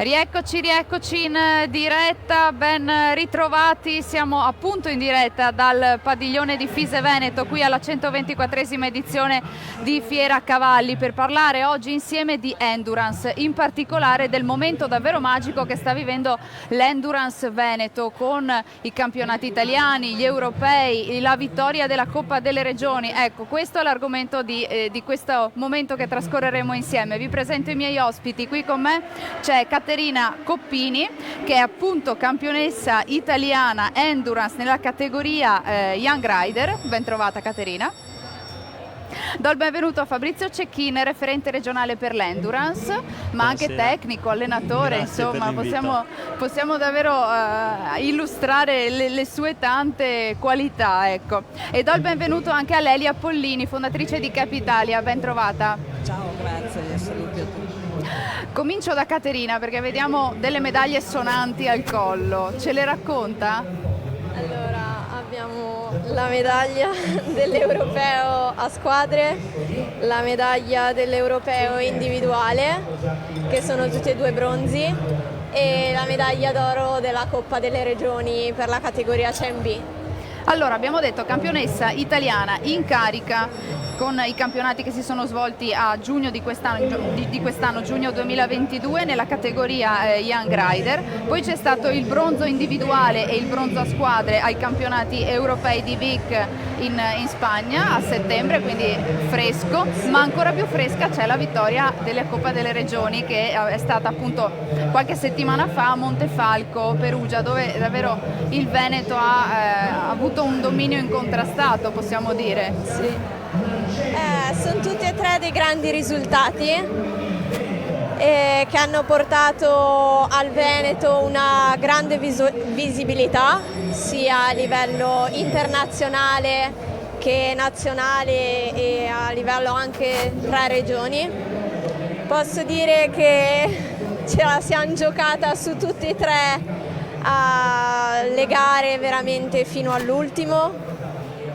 Rieccoci in diretta, ben ritrovati, siamo appunto in diretta dal padiglione di Fise Veneto qui alla 124esima edizione di Fiera Cavalli per parlare oggi insieme di endurance, in particolare del momento davvero magico che sta vivendo l'Endurance Veneto con i campionati italiani, gli europei, la vittoria della Coppa delle Regioni. Ecco, questo è l'argomento di questo momento che trascorreremo insieme. Vi presento i miei ospiti, qui con me c'è Caterina Coppini, che è appunto campionessa italiana endurance nella categoria Young Rider. Ben trovata Caterina. Do il benvenuto a Fabrizio Cecchin, referente regionale per l'endurance, ma anche tecnico, allenatore. Grazie, insomma possiamo davvero illustrare le sue tante qualità, ecco. E do il benvenuto anche a Lelia Pollini, fondatrice di Capitalia. Ben trovata. Ciao, grazie, saluti a tutti. Comincio da Caterina perché vediamo delle medaglie sonanti al collo. Ce le racconta? Allora, abbiamo la medaglia dell'europeo a squadre, la medaglia dell'europeo individuale, che sono tutti e due bronzi, e la medaglia d'oro della Coppa delle Regioni per la categoria CMB. Allora, abbiamo detto campionessa italiana in carica con i campionati che si sono svolti a giugno di quest'anno, giugno 2022, nella categoria Young Rider. Poi c'è stato il bronzo individuale e il bronzo a squadre ai campionati europei di Vic in Spagna a settembre, quindi fresco, ma ancora più fresca c'è la vittoria della Coppa delle Regioni, che è stata appunto qualche settimana fa a Montefalco, Perugia, dove davvero il Veneto ha avuto un dominio incontrastato, possiamo dire. Sì. Sono tutti e tre dei grandi risultati che hanno portato al Veneto una grande visibilità sia a livello internazionale che nazionale e a livello anche tra regioni. Posso dire che ce la siamo giocata su tutti e tre le gare veramente fino all'ultimo.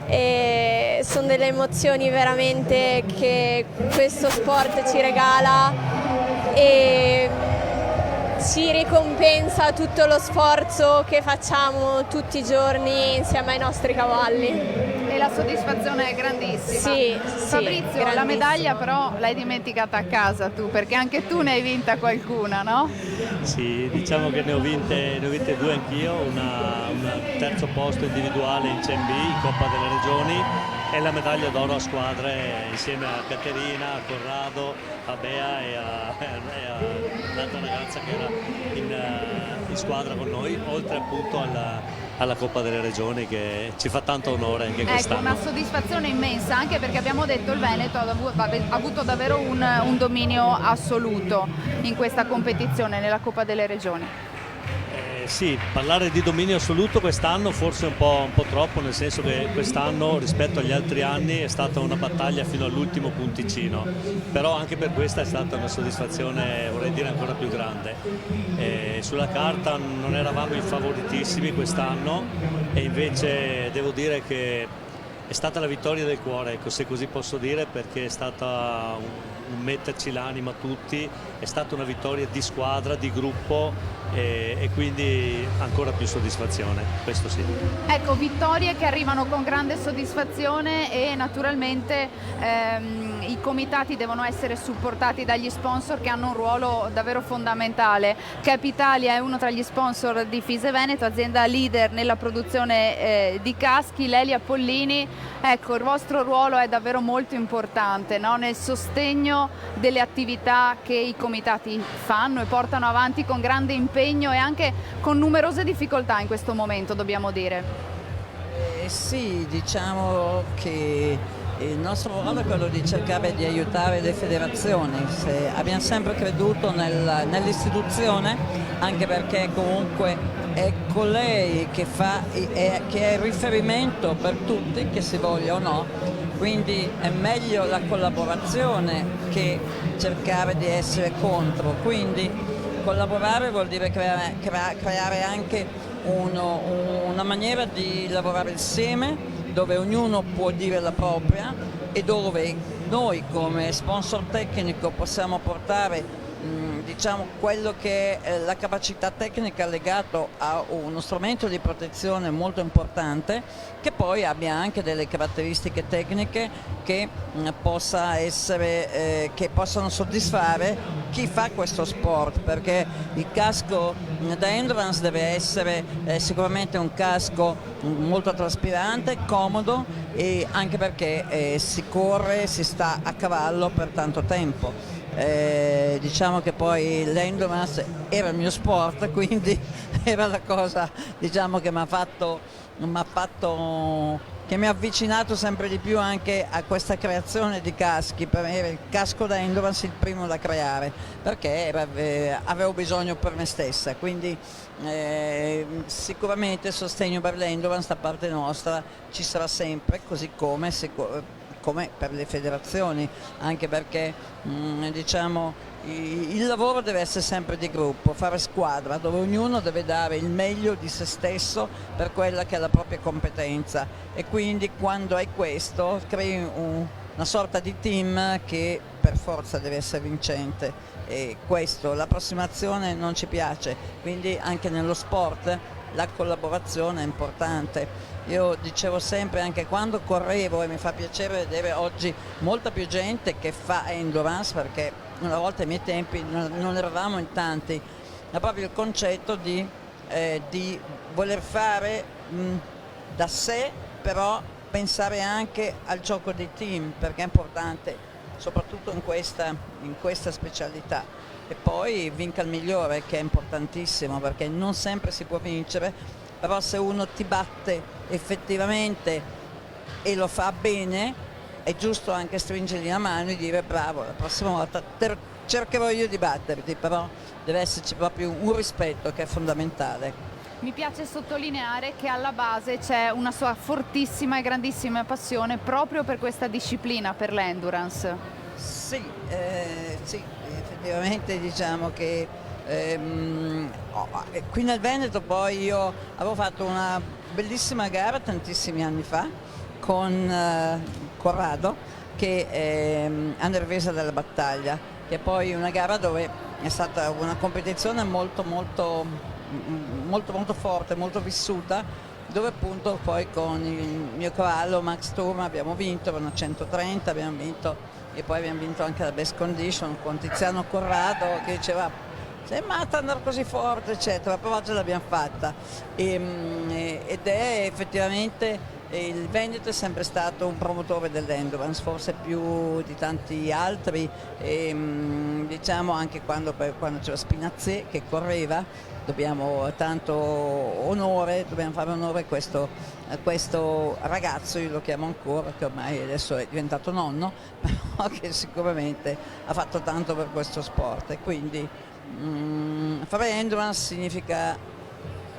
E sono delle emozioni veramente che questo sport ci regala e ci ricompensa tutto lo sforzo che facciamo tutti i giorni insieme ai nostri cavalli. E la soddisfazione è grandissima. Sì, Fabrizio, la medaglia però l'hai dimenticata a casa tu, perché anche tu ne hai vinta qualcuna, no? Sì, diciamo che ne ho vinte due anch'io, un terzo posto individuale in CMB, in Coppa delle Regioni, e la medaglia d'oro a squadre insieme a Caterina, a Corrado, a Bea e a un'altra ragazza che era in squadra con noi, oltre appunto alla Coppa delle Regioni, che ci fa tanto onore anche quest'anno. Ecco, una soddisfazione immensa, anche perché abbiamo detto il Veneto ha avuto davvero un dominio assoluto in questa competizione, nella Coppa delle Regioni. Sì, parlare di dominio assoluto quest'anno forse un po' troppo, nel senso che quest'anno rispetto agli altri anni è stata una battaglia fino all'ultimo punticino, però anche per questa è stata una soddisfazione, vorrei dire, ancora più grande. Sulla carta non eravamo i favoritissimi quest'anno e invece devo dire che è stata la vittoria del cuore, ecco, se così posso dire, perché è stata un metterci l'anima tutti, è stata una vittoria di squadra, di gruppo, e quindi ancora più soddisfazione, questo sì. Ecco, vittorie che arrivano con grande soddisfazione e naturalmente i comitati devono essere supportati dagli sponsor che hanno un ruolo davvero fondamentale. Capitalia è uno tra gli sponsor di Fise Veneto, azienda leader nella produzione di caschi. Lelia Pollini, ecco, il vostro ruolo è davvero molto importante, no? Nel sostegno delle attività che i comitati fanno e portano avanti con grande impegno e anche con numerose difficoltà in questo momento, dobbiamo dire. Sì, diciamo che il nostro ruolo è quello di cercare di aiutare le federazioni. Abbiamo sempre creduto nell'istituzione, anche perché comunque è colei che è il riferimento per tutti, che si voglia o no, quindi è meglio la collaborazione che cercare di essere contro. Quindi collaborare vuol dire creare anche una maniera di lavorare insieme, dove ognuno può dire la propria e dove noi come sponsor tecnico possiamo portare diciamo quello che è la capacità tecnica legato a uno strumento di protezione molto importante, che poi abbia anche delle caratteristiche tecniche che che possano soddisfare chi fa questo sport, perché il casco da endurance deve essere sicuramente un casco molto traspirante, comodo, e anche perché si corre, si sta a cavallo per tanto tempo. Diciamo che poi l'endurance era il mio sport, quindi era la cosa, diciamo, che mi ha avvicinato sempre di più anche a questa creazione di caschi. Per me era il casco da endurance il primo da creare, perché avevo bisogno per me stessa, quindi sicuramente il sostegno per l'endurance da parte nostra ci sarà sempre, così come per le federazioni, anche perché diciamo il lavoro deve essere sempre di gruppo, fare squadra, dove ognuno deve dare il meglio di se stesso per quella che è la propria competenza, e quindi quando hai questo crei una sorta di team che per forza deve essere vincente, e questo l'approssimazione non ci piace, quindi anche nello sport la collaborazione è importante. Io dicevo sempre, anche quando correvo, e mi fa piacere vedere oggi molta più gente che fa endurance, perché una volta ai miei tempi non eravamo in tanti, ma proprio il concetto di voler fare da sé, però pensare anche al gioco di team, perché è importante, soprattutto in questa specialità. E poi vinca il migliore, che è importantissimo, perché non sempre si può vincere, però se uno ti batte effettivamente e lo fa bene, è giusto anche stringergli la mano e dire bravo, la prossima volta cercherò io di batterti, però deve esserci proprio un rispetto che è fondamentale. Mi piace sottolineare che alla base c'è una sua fortissima e grandissima passione proprio per questa disciplina, per l'endurance. Sì, effettivamente diciamo che qui nel Veneto poi io avevo fatto una bellissima gara tantissimi anni fa con Corrado, che è a Nervesa della Battaglia, che è poi una gara dove è stata una competizione molto forte, molto vissuta, dove appunto poi con il mio cavallo Max Turm abbiamo vinto, con 130 abbiamo vinto, e poi abbiamo vinto anche la best condition con Tiziano Corrado, che diceva sei matta andare così forte eccetera, però oggi l'abbiamo fatta, ed è effettivamente il Veneto è sempre stato un promotore dell'endurance, forse più di tanti altri, diciamo anche quando c'era Spinazzi che correva, dobbiamo fare onore a questo ragazzo, io lo chiamo ancora, che ormai adesso è diventato nonno, però che sicuramente ha fatto tanto per questo sport, e quindi fare endurance significa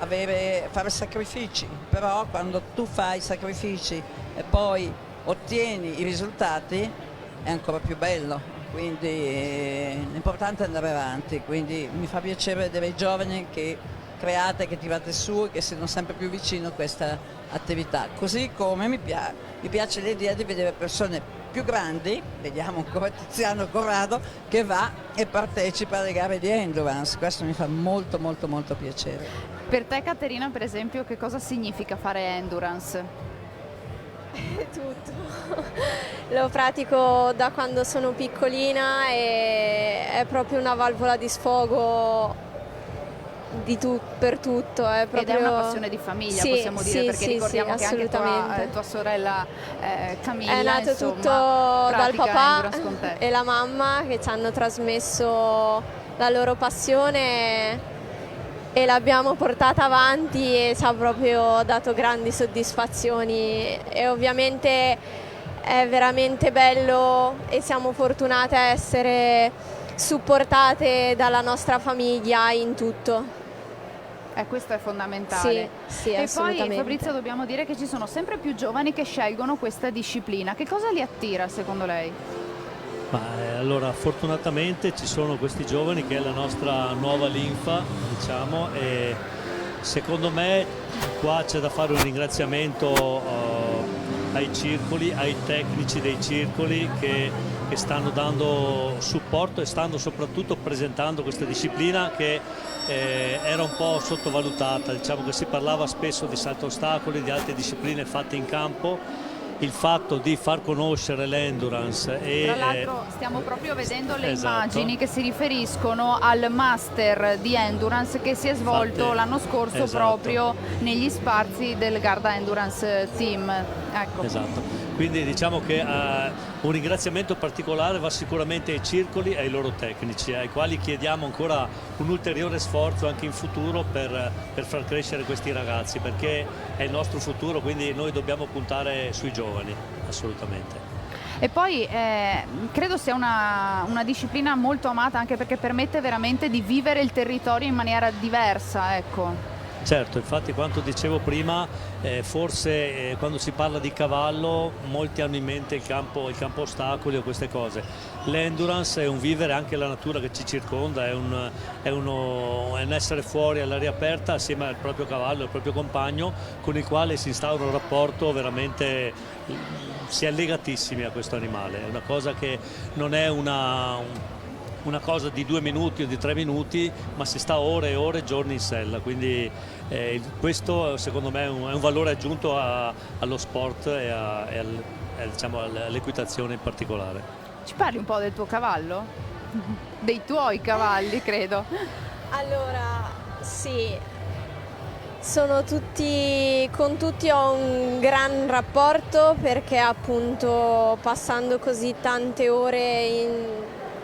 fare sacrifici, però quando tu fai sacrifici e poi ottieni i risultati è ancora più bello, quindi l'importante è andare avanti, quindi mi fa piacere vedere i giovani che create, che tirate su e che siano sempre più vicino a questa attività, così come mi piace l'idea di vedere persone più grandi, vediamo ancora Tiziano Corrado che va e partecipa alle gare di endurance, questo mi fa molto piacere. Per te, Caterina, per esempio, che cosa significa fare endurance? Tutto, lo pratico da quando sono piccolina e è proprio una valvola di sfogo per tutto. È proprio... Ed è una passione di famiglia, sì, possiamo dire, perché ricordiamo che anche tua sorella Camilla è nato tutto dal papà e la mamma, che ci hanno trasmesso la loro passione e l'abbiamo portata avanti, e ci ha proprio dato grandi soddisfazioni, e ovviamente è veramente bello e siamo fortunate a essere supportate dalla nostra famiglia in tutto. Questo è fondamentale. Sì, e assolutamente. Poi, Fabrizio, dobbiamo dire che ci sono sempre più giovani che scelgono questa disciplina. Che cosa li attira secondo lei? Allora, fortunatamente ci sono questi giovani che è la nostra nuova linfa, diciamo, e secondo me qua c'è da fare un ringraziamento ai circoli, ai tecnici dei circoli che stanno dando supporto e stanno soprattutto presentando questa disciplina che era un po' sottovalutata. Diciamo che si parlava spesso di salto ostacoli, di altre discipline fatte in campo. Il fatto di far conoscere l'endurance e tra l'altro stiamo proprio vedendo le esatto. immagini che si riferiscono al master di endurance che si è svolto l'anno scorso, esatto. proprio negli spazi del Garda Endurance Team. Ecco. Esatto. Quindi diciamo che un ringraziamento particolare va sicuramente ai circoli e ai loro tecnici, ai quali chiediamo ancora un ulteriore sforzo anche in futuro per far crescere questi ragazzi, perché è il nostro futuro, quindi noi dobbiamo puntare sui giovani, assolutamente. E poi credo sia una disciplina molto amata anche perché permette veramente di vivere il territorio in maniera diversa, ecco. Certo, infatti quanto dicevo prima, forse quando si parla di cavallo molti hanno in mente il campo ostacoli o queste cose. L'endurance è un vivere anche la natura che ci circonda, è un essere fuori all'aria aperta assieme al proprio cavallo, al proprio compagno, con il quale si instaura un rapporto veramente, si è legatissimi a questo animale. È una cosa che non è una cosa di 2 minuti o di 3 minuti, ma si sta ore e ore, giorni in sella, quindi questo secondo me è un valore aggiunto allo sport e diciamo, all'equitazione in particolare. Ci parli un po' del tuo cavallo? Dei tuoi cavalli, credo. Allora, sì, con tutti ho un gran rapporto perché appunto passando così tante ore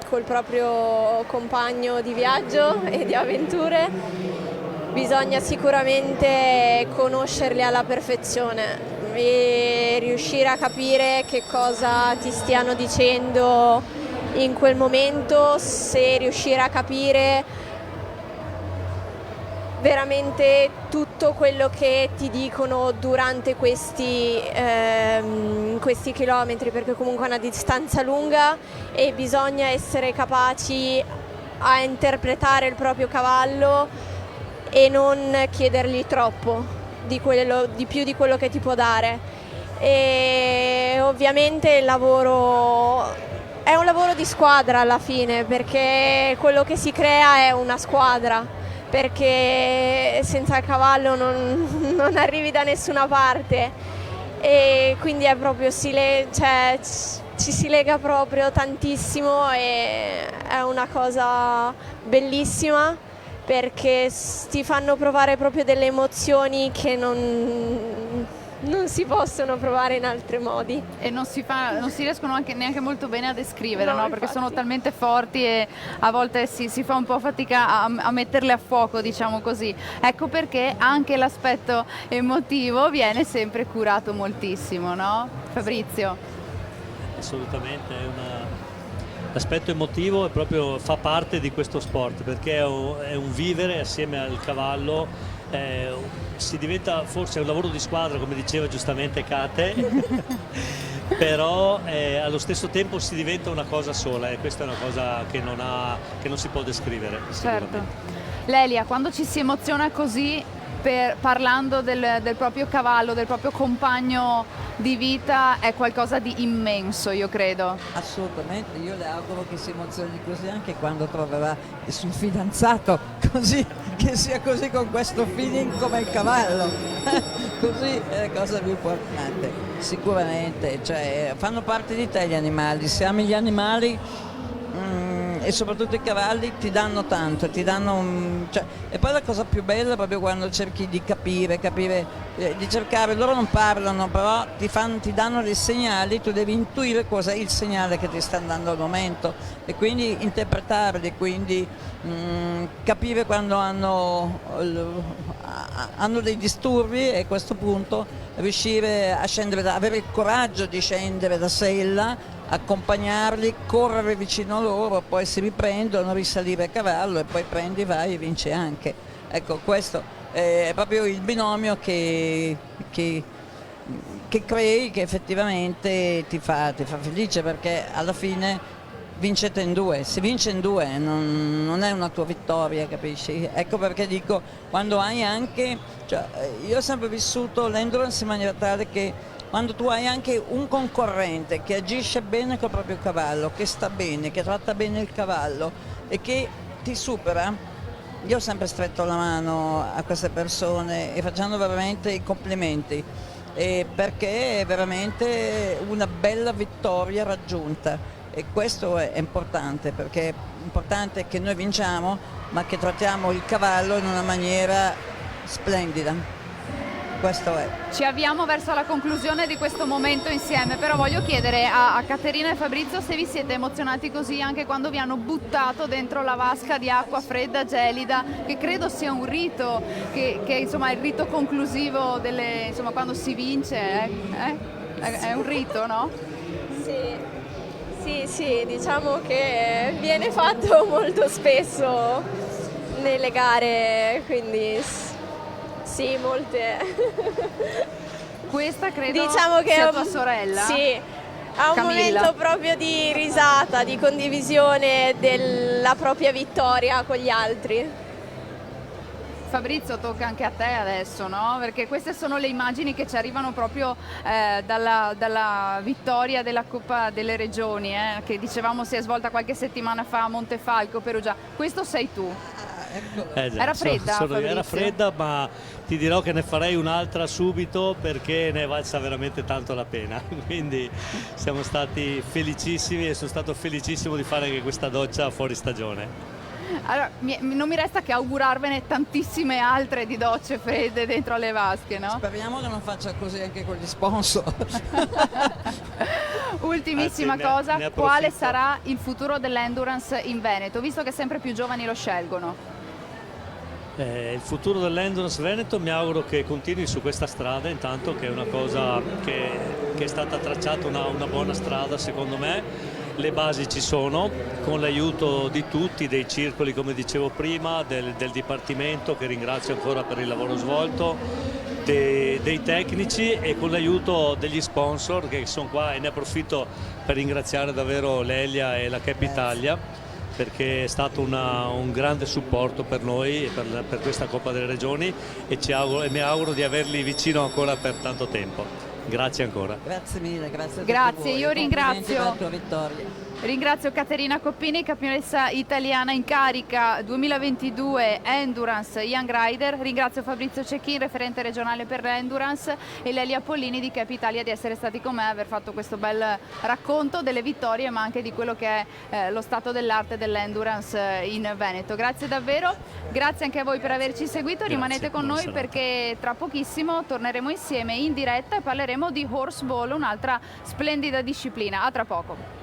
col proprio compagno di viaggio e di avventure bisogna sicuramente conoscerli alla perfezione e riuscire a capire che cosa ti stiano dicendo in quel momento, se riuscire a capire veramente tutto quello che ti dicono durante questi chilometri, perché comunque è una distanza lunga e bisogna essere capaci a interpretare il proprio cavallo e non chiedergli troppo di più di quello che ti può dare. E ovviamente è un lavoro di squadra alla fine, perché quello che si crea è una squadra, perché senza il cavallo non arrivi da nessuna parte e quindi è proprio ci si lega proprio tantissimo e è una cosa bellissima perché ti fanno provare proprio delle emozioni che non si possono provare in altri modi. E non si riescono neanche molto bene a descrivere, no? Perché infatti. sono talmente forti e a volte si fa un po' fatica a metterle a fuoco, diciamo così. Ecco perché anche l'aspetto emotivo viene sempre curato moltissimo, no? Fabrizio? Assolutamente, l'aspetto emotivo fa parte di questo sport, perché è un vivere assieme al cavallo. Si diventa forse un lavoro di squadra, come diceva giustamente Kate, però allo stesso tempo si diventa una cosa sola e questa è una cosa che non si può descrivere. Certo. Lelia, quando ci si emoziona così parlando del proprio cavallo, del proprio compagno di vita, è qualcosa di immenso, io credo. Assolutamente, io le auguro che si emozioni così anche quando troverà il suo fidanzato, così che sia così con questo feeling come il cavallo. Così è la cosa più importante, sicuramente, cioè, fanno parte di te gli animali, se ami gli animali e soprattutto i cavalli ti danno tanto, e poi la cosa più bella è proprio quando cerchi di capire, di cercare, loro non parlano, però ti danno dei segnali, tu devi intuire cosa è il segnale che ti sta dando al momento e quindi interpretarli, quindi capire quando hanno dei disturbi e a questo punto riuscire a scendere, avere il coraggio di scendere da sella, accompagnarli, correre vicino a loro, poi si riprendono, risalire a cavallo e poi prendi, vai e vinci anche. Ecco, questo è proprio il binomio che crei, che effettivamente ti fa felice, perché alla fine vincete in due, si vince in due, non è una tua vittoria, capisci? Ecco perché dico, quando hai anche, io ho sempre vissuto l'endurance in maniera tale che quando tu hai anche un concorrente che agisce bene col proprio cavallo, che sta bene, che tratta bene il cavallo e che ti supera, io ho sempre stretto la mano a queste persone e facendo veramente i complimenti, perché è veramente una bella vittoria raggiunta e questo è importante, perché è importante che noi vinciamo ma che trattiamo il cavallo in una maniera splendida. Questo è. Ci avviamo verso la conclusione di questo momento insieme, però voglio chiedere a Caterina e Fabrizio se vi siete emozionati così anche quando vi hanno buttato dentro la vasca di acqua fredda, gelida, che credo sia un rito, che insomma è il rito conclusivo insomma, quando si vince, è un rito, no? Sì, diciamo che viene fatto molto spesso nelle gare, quindi sì, molte. Questa credo diciamo che sia tua sorella? Sì, ha un Camilla. momento proprio di risata, di condivisione della propria vittoria con gli altri. Fabrizio, tocca anche a te adesso, no? Perché queste sono le immagini che ci arrivano proprio dalla vittoria della Coppa delle Regioni, che dicevamo si è svolta qualche settimana fa a Montefalco, Perugia. Questo sei tu. Era fredda, era fredda, ma ti dirò che ne farei un'altra subito perché ne è valsa veramente tanto la pena. Quindi siamo stati felicissimi e sono stato felicissimo di fare anche questa doccia fuori stagione. Allora, non mi resta che augurarvene tantissime altre di docce fredde dentro alle vasche, no? Speriamo che non faccia così anche con gli sponsor. Ultimissima Anzi, cosa, ne quale sarà il futuro dell'endurance in Veneto, visto che sempre più giovani lo scelgono? Il futuro dell'Endurance Veneto mi auguro che continui su questa strada, intanto, che è una cosa che è stata tracciata una buona strada secondo me. Le basi ci sono, con l'aiuto di tutti, dei circoli come dicevo prima, del Dipartimento che ringrazio ancora per il lavoro svolto, dei tecnici e con l'aiuto degli sponsor che sono qua, e ne approfitto per ringraziare davvero l'Elia e la Cap Italia, perché è stato un grande supporto per noi per questa Coppa delle Regioni e mi auguro di averli vicino ancora per tanto tempo. Grazie ancora. Grazie mille, grazie a tutti Grazie, voi. io Complimenti per la tua ringrazio. vittoria. Ringrazio Caterina Coppini, campionessa italiana in carica 2022 Endurance Young Rider. Ringrazio Fabrizio Cecchin, referente regionale per l'Endurance, e Lelia Pollini di Cap Italia di essere stati con me, aver fatto questo bel racconto delle vittorie ma anche di quello che è lo stato dell'arte dell'Endurance in Veneto. Grazie davvero, grazie anche a voi per averci seguito. Rimanete con noi perché tra pochissimo torneremo insieme in diretta e parleremo di horseball, un'altra splendida disciplina. A tra poco.